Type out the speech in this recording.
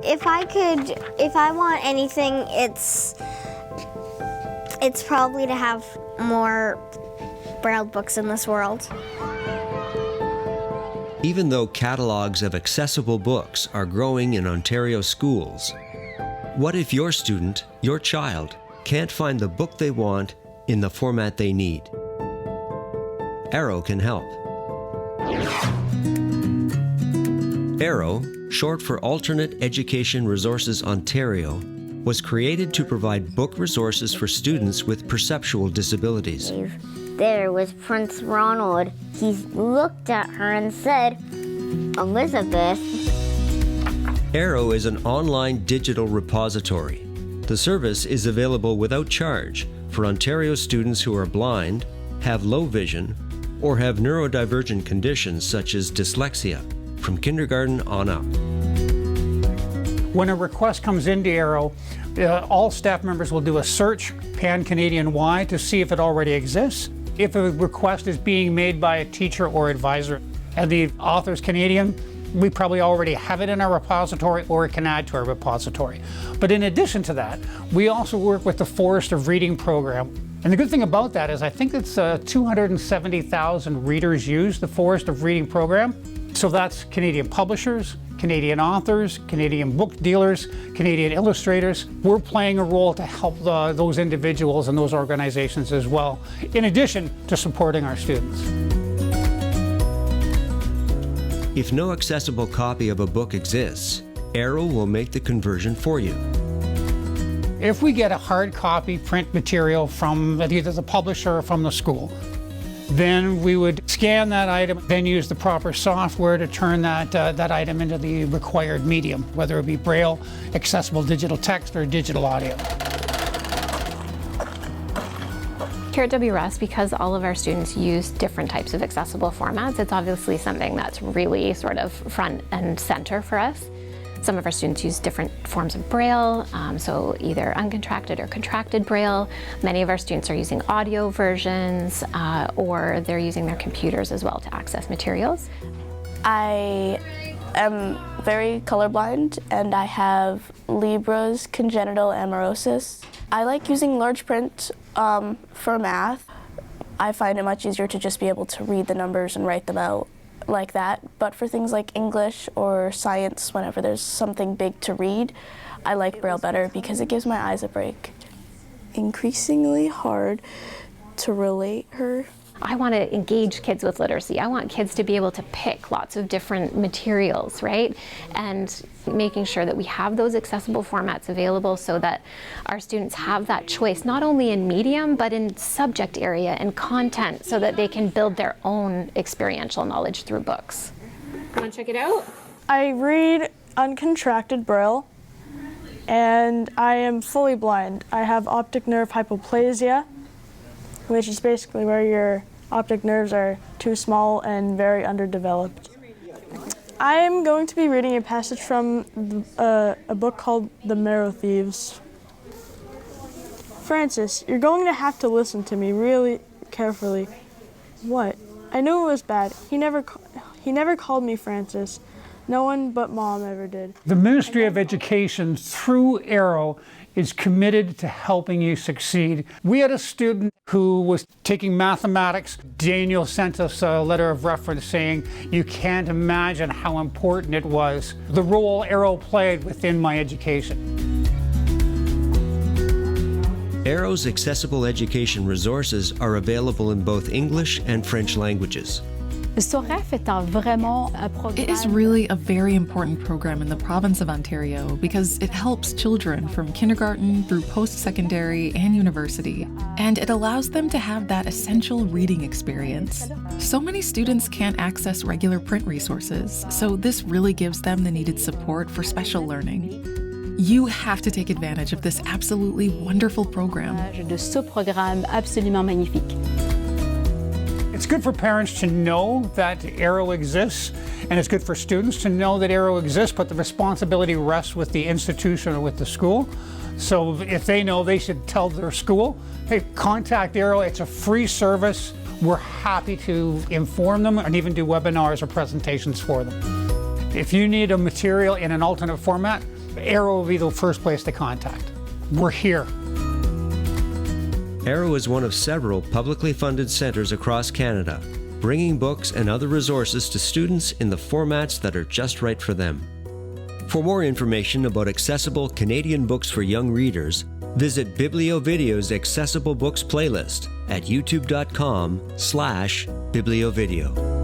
If I want anything, it's probably to have more Braille books in this world. Even though catalogs of accessible books are growing in Ontario schools, what if your student, your child, can't find the book they want in the format they need? AERO can help. AERO, short for Alternate Education Resources Ontario, was created to provide book resources for students with perceptual disabilities. There was Prince Ronald. He looked at her and said, "Elizabeth." AERO is an online digital repository. The service is available without charge for Ontario students who are blind, have low vision, or have neurodivergent conditions such as dyslexia, from kindergarten on up. When a request comes into AERO, all staff members will do a search, Pan-Canadian-wide, to see if it already exists. If a request is being made by a teacher or advisor and the author's Canadian, we probably already have it in our repository or it can add to our repository. But in addition to that, we also work with the Forest of Reading program. And the good thing about that is I think it's 270,000 readers use the Forest of Reading program. So that's Canadian publishers, Canadian authors, Canadian book dealers, Canadian illustrators. We're playing a role to help those individuals and those organizations as well, in addition to supporting our students. If no accessible copy of a book exists, AERO will make the conversion for you. If we get a hard copy print material from either the publisher or from the school, then we would scan that item, then use the proper software to turn that item into the required medium, whether it be Braille, accessible digital text, or digital audio. Here at WRS, because all of our students use different types of accessible formats, it's obviously something that's really sort of front and center for us. Some of our students use different forms of Braille, so either uncontracted or contracted Braille. Many of our students are using audio versions, or they're using their computers as well to access materials. I am very colorblind and I have Libra's congenital amaurosis. I like using large print for math. I find it much easier to just be able to read the numbers and write them out like that, but for things like English or science, whenever there's something big to read, I like Braille better because it gives my eyes a break. Increasingly hard to relate her. I want to engage kids with literacy. I want kids to be able to pick lots of different materials, right? And making sure that we have those accessible formats available so that our students have that choice, not only in medium, but in subject area and content, so that they can build their own experiential knowledge through books. Want to check it out? I read uncontracted Braille, and I am fully blind. I have optic nerve hypoplasia, which is basically where your optic nerves are too small and very underdeveloped. I am going to be reading a passage from a book called The Marrow Thieves. Francis, you're going to have to listen to me really carefully. What? I knew it was bad. He never called me Francis. No one but Mom ever did. The Ministry of Education, through AERO, is committed to helping you succeed. We had a student who was taking mathematics. Daniel sent us a letter of reference saying, "You can't imagine how important it was, the role AERO played within my education." AERO's accessible education resources are available in both English and French languages. It is really a very important program in the province of Ontario because it helps children from kindergarten through post-secondary and university, and it allows them to have that essential reading experience. So many students can't access regular print resources, so this really gives them the needed support for special learning. You have to take advantage of this absolutely wonderful program. It's good for parents to know that AERO exists, and it's good for students to know that AERO exists, but the responsibility rests with the institution or with the school. So if they know, they should tell their school, hey, contact AERO, it's a free service. We're happy to inform them and even do webinars or presentations for them. If you need a material in an alternate format, AERO will be the first place to contact. We're here. AERO is one of several publicly funded centers across Canada, bringing books and other resources to students in the formats that are just right for them. For more information about accessible Canadian books for young readers, visit BiblioVideo's Accessible Books playlist at youtube.com/bibliovideo.